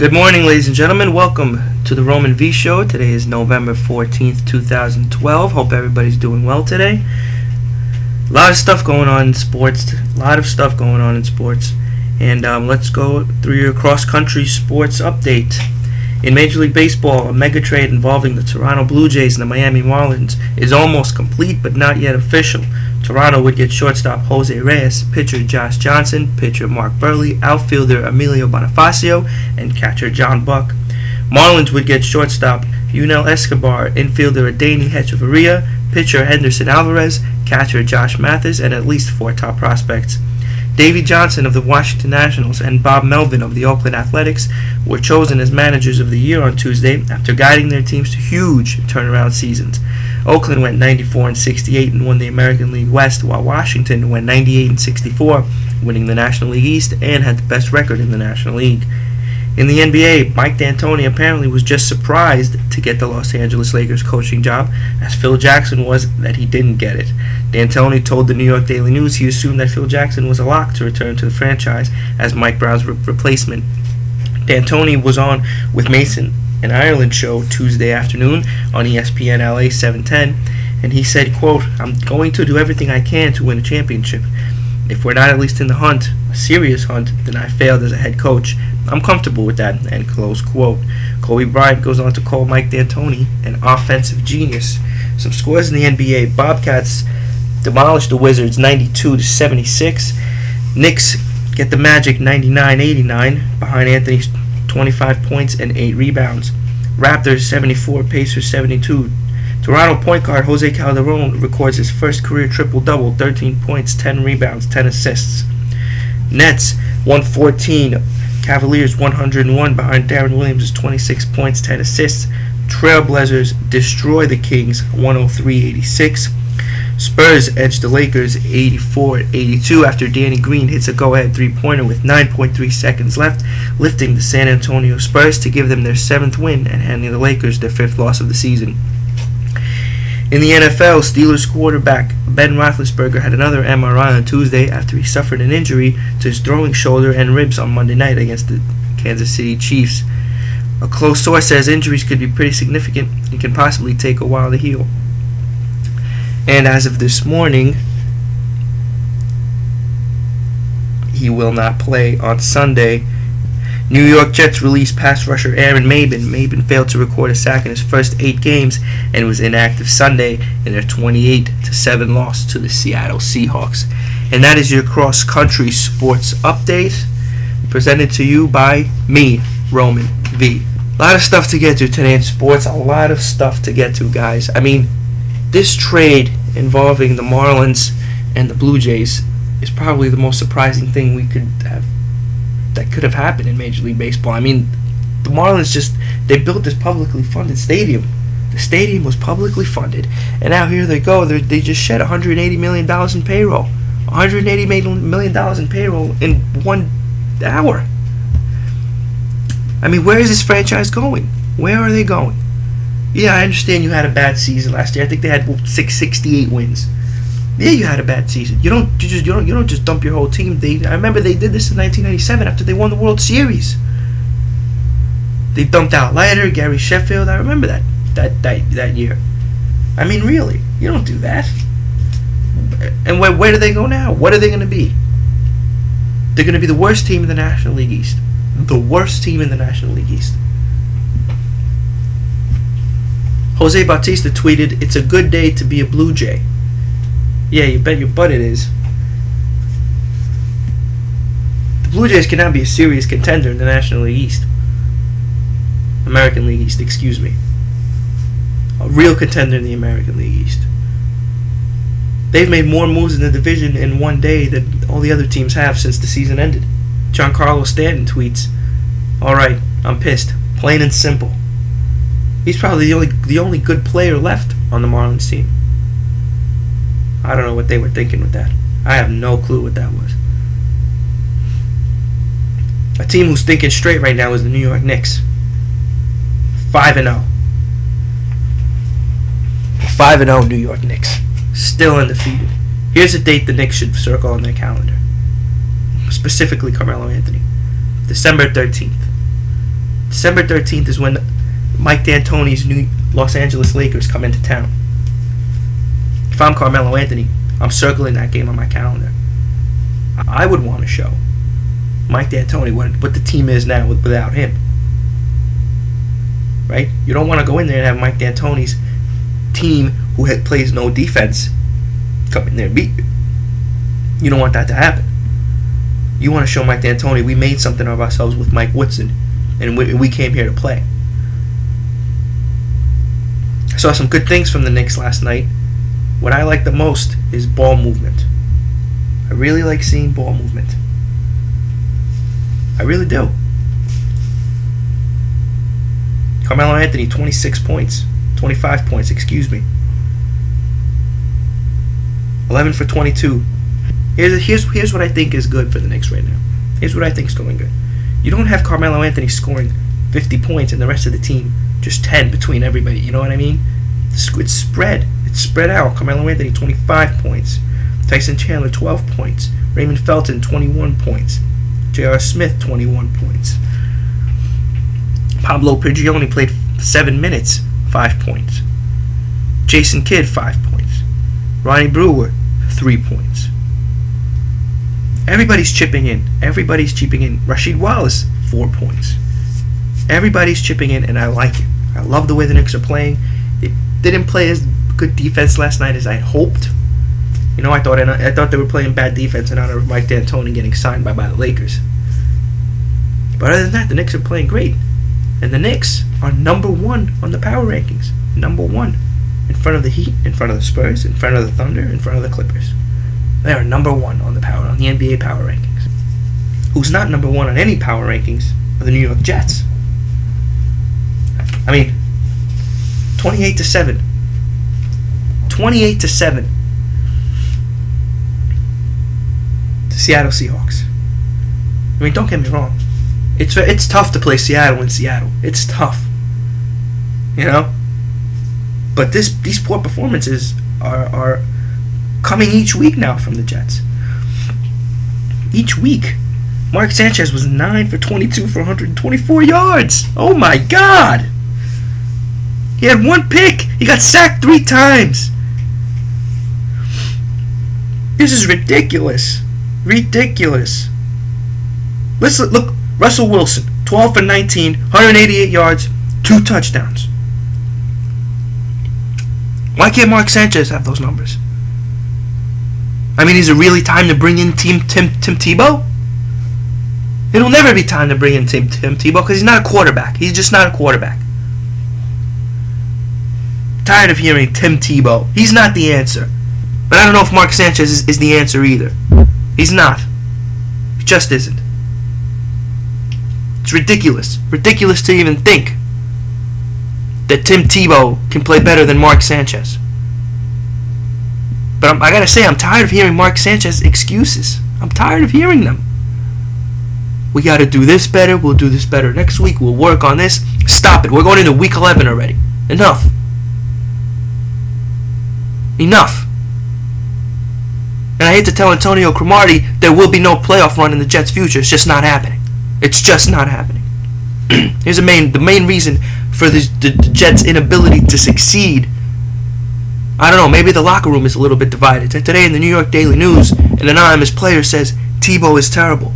Good morning, ladies and gentlemen. Welcome to the Roman V Show. Today is November 14th, 2012. Hope everybody's doing well today. A lot of stuff going on in sports. And let's go through your cross-country sports update. In Major League Baseball, a mega trade involving the Toronto Blue Jays and the Miami Marlins is almost complete but not yet official. Toronto would get shortstop Jose Reyes, pitcher Josh Johnson, pitcher Mark Burley, outfielder Emilio Bonifacio, and catcher John Buck. Marlins would get shortstop Yunel Escobar, infielder Adeiny Hechavarria, pitcher Henderson Alvarez, catcher Josh Mathis, and at least 4 top prospects. Davey Johnson of the Washington Nationals and Bob Melvin of the Oakland Athletics were chosen as managers of the year on Tuesday after guiding their teams to huge turnaround seasons. Oakland went 94-68 and won the American League West, while Washington went 98-64, winning the National League East and had the best record in the National League. In the NBA, Mike D'Antoni apparently was just surprised to get the Los Angeles Lakers coaching job, as Phil Jackson was that he didn't get it. D'Antoni told the New York Daily News he assumed that Phil Jackson was a lock to return to the franchise as Mike Brown's replacement. D'Antoni was on with Mason and Ireland show Tuesday afternoon on ESPN LA 710, and he said, quote, "I'm going to do everything I can to win a championship. If we're not at least in the hunt, a serious hunt, then I failed as a head coach. I'm comfortable with that," end close quote. Kobe Bryant goes on to call Mike D'Antoni an offensive genius. Some scores in the NBA. Bobcats demolished the Wizards 92-76. Knicks get the Magic 99-89 behind Anthony's 25 points and 8 rebounds. Raptors 74, Pacers 72. Toronto point guard Jose Calderon records his first career triple-double, 13 points, 10 rebounds, 10 assists. Nets 114, Cavaliers 101 behind Darren Williams' 26 points, 10 assists. Trailblazers destroy the Kings 103-86. Spurs edge the Lakers 84-82 after Danny Green hits a go-ahead three-pointer with 9.3 seconds left, lifting the San Antonio Spurs to give them their 7th win and handing the Lakers their 5th loss of the season. In the NFL, Steelers quarterback Ben Roethlisberger had another MRI on Tuesday after he suffered an injury to his throwing shoulder and ribs on Monday night against the Kansas City Chiefs. A close source says injuries could be pretty significant and can possibly take a while to heal. And as of this morning, he will not play on Sunday. New York Jets released pass rusher Aaron Maybin. Maybin failed to record a sack in his first 8 games and was inactive Sunday in their 28-7 loss to the Seattle Seahawks. And that is your cross-country sports update, presented to you by me, Roman V. A lot of stuff to get to today in sports. A lot of stuff to get to, guys. I mean, this trade involving the Marlins and the Blue Jays is probably the most surprising thing that could have happened in Major League Baseball. I mean, the Marlins they built this publicly funded stadium. The stadium was publicly funded, and now here they go. They just shed $180 million in payroll. $180 million in payroll in 1 hour. I mean, where is this franchise going? Where are they going? Yeah, I understand you had a bad season last year. I think they had 668 wins. Yeah, you had a bad season. You don't just dump your whole team. I remember they did this in 1997 after they won the World Series. They dumped out Leiter, Gary Sheffield. I remember that year. I mean, really, you don't do that. And where do they go now? What are they going to be? They're going to be the worst team in the National League East. The worst team in the National League East. Jose Bautista tweeted, "It's a good day to be a Blue Jay." Yeah, you bet your butt it is. The Blue Jays can now be a serious contender in the National League East. American League East, excuse me. A real contender in the American League East. They've made more moves in the division in one day than all the other teams have since the season ended. Giancarlo Stanton tweets, "Alright, I'm pissed. Plain and simple." He's probably the only good player left on the Marlins team. I don't know what they were thinking with that. I have no clue what that was. A team who's thinking straight right now is the New York Knicks. 5-0. 5-0 New York Knicks. Still undefeated. Here's a date the Knicks should circle on their calendar. Specifically Carmelo Anthony. December 13th. December 13th is when Mike D'Antoni's new Los Angeles Lakers come into town. If I'm Carmelo Anthony, I'm circling that game on my calendar. I would want to show Mike D'Antoni what the team is now without him. Right? You don't want to go in there and have Mike D'Antoni's team, who plays no defense, come in there and beat you. You don't want that to happen. You want to show Mike D'Antoni we made something of ourselves with Mike Woodson, and we came here to play. I saw some good things from the Knicks last night. What I like the most is ball movement. I really like seeing ball movement. I really do. Carmelo Anthony, 26 points. 25 points, excuse me. 11 for 22. Here's what I think is good for the Knicks right now. Here's what I think is going good. You don't have Carmelo Anthony scoring 50 points and the rest of the team just 10 between everybody. You know what I mean? It's spread. It's spread out. Carmelo Anthony, 25 points. Tyson Chandler, 12 points. Raymond Felton, 21 points. J.R. Smith, 21 points. Pablo Prigioni played 7 minutes, 5 points. Jason Kidd, 5 points. Ronnie Brewer, 3 points. Everybody's chipping in. Everybody's chipping in. Rasheed Wallace, 4 points. Everybody's chipping in, and I like it. I love the way the Knicks are playing. They didn't play as good defense last night as I had hoped. You know, I thought they were playing bad defense in honor of Mike D'Antoni getting signed by the Lakers. But other than that, the Knicks are playing great. And the Knicks are number 1 on the power rankings. Number 1. In front of the Heat, in front of the Spurs, in front of the Thunder, in front of the Clippers. They are number 1 on the NBA power rankings. Who's not number 1 on any power rankings are the New York Jets. I mean, 28-7. 28-7. The Seattle Seahawks. I mean, don't get me wrong. It's tough to play Seattle in Seattle. It's tough. You know? But these poor performances are coming each week now from the Jets. Each week. Mark Sanchez was 9 for 22 for 124 yards. Oh my God. He had 1 pick. He got sacked 3 times. This is ridiculous. Ridiculous. Let's look. Russell Wilson, 12 for 19, 188 yards, 2 touchdowns. Why can't Mark Sanchez have those numbers? I mean, is it really time to bring in Tim Tebow? It'll never be time to bring in Tim Tebow because he's not a quarterback. He's just not a quarterback. Tired of hearing Tim Tebow. He's not the answer. But I don't know if Mark Sanchez is the answer either. He's not. He just isn't. It's ridiculous. Ridiculous to even think that Tim Tebow can play better than Mark Sanchez. But I gotta say, I'm tired of hearing Mark Sanchez excuses. I'm tired of hearing them. We gotta do this better. We'll do this better next week. We'll work on this. Stop it. We're going into week 11 already. Enough. Enough. And I hate to tell Antonio Cromartie there will be no playoff run in the Jets' future. It's just not happening. It's just not happening. Here's the main reason for the Jets' inability to succeed. I don't know, maybe the locker room is a little bit divided. Today in the New York Daily News, an anonymous player says Tebow is terrible.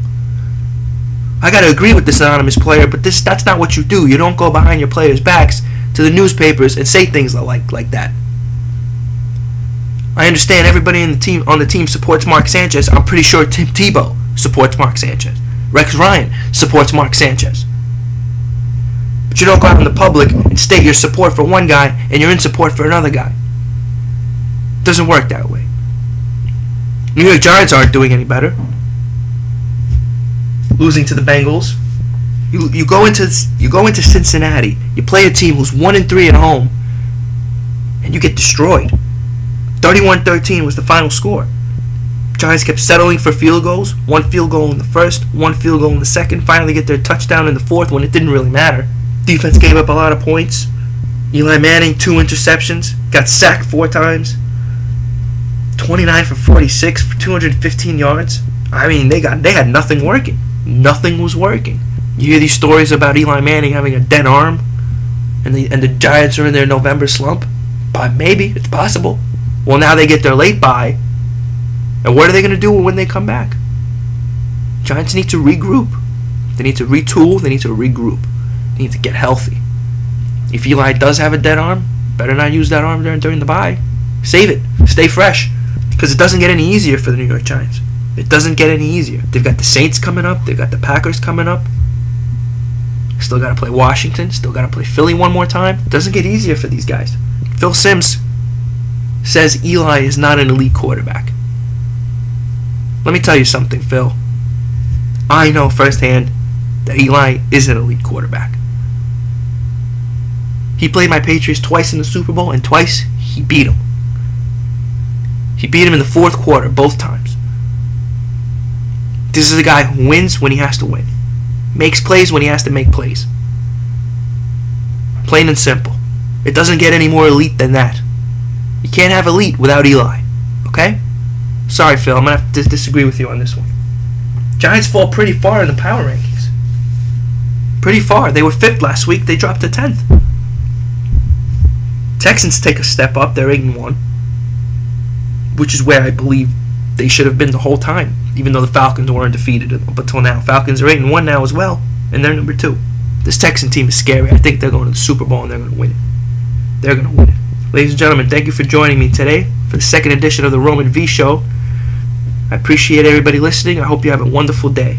I gotta agree with this anonymous player, but that's not what you do. You don't go behind your players' backs to the newspapers and say things like that. I understand everybody on the team supports Mark Sanchez. I'm pretty sure Tim Tebow supports Mark Sanchez. Rex Ryan supports Mark Sanchez. But you don't go out in the public and state your support for one guy and you're in support for another guy. It doesn't work that way. New York Giants aren't doing any better. Losing to the Bengals. You go into Cincinnati. You play a team who's 1-3 at home, and you get destroyed. 31-13 was the final score. Giants kept settling for field goals. 1 field goal in the first, 1 field goal in the second. Finally get their touchdown in the fourth when it didn't really matter. Defense gave up a lot of points. Eli Manning, 2 interceptions. Got sacked 4 times. 29 for 46 for 215 yards. I mean, they had nothing working. Nothing was working. You hear these stories about Eli Manning having a dead arm, and the Giants are in their November slump. But maybe it's possible. Well, now they get their late bye, and what are they going to do when they come back? Giants need to regroup. They need to retool. They need to regroup. They need to get healthy. If Eli does have a dead arm, better not use that arm during the bye. Save it. Stay fresh. Because it doesn't get any easier for the New York Giants. It doesn't get any easier. They've got the Saints coming up. They've got the Packers coming up. Still got to play Washington. Still got to play Philly one more time. It doesn't get easier for these guys. Phil Simms says Eli is not an elite quarterback. Let me tell you something, Phil. I know firsthand that Eli is an elite quarterback. He played my Patriots twice in the Super Bowl, and twice he beat them. He beat him in the fourth quarter both times. This is a guy who wins when he has to win. Makes plays when he has to make plays. Plain and simple. It doesn't get any more elite than that. You can't have elite without Eli. Okay? Sorry, Phil. I'm going to have to disagree with you on this one. Giants fall pretty far in the power rankings. Pretty far. They were 5th last week. They dropped to 10th. Texans take a step up. They're 8-1. Which is where I believe they should have been the whole time, even though the Falcons weren't defeated up until now. Falcons are 8-1 now as well, and they're number 2. This Texan team is scary. I think they're going to the Super Bowl and they're going to win it. They're going to win it. Ladies and gentlemen, thank you for joining me today for the second edition of the Roman V Show. I appreciate everybody listening. I hope you have a wonderful day.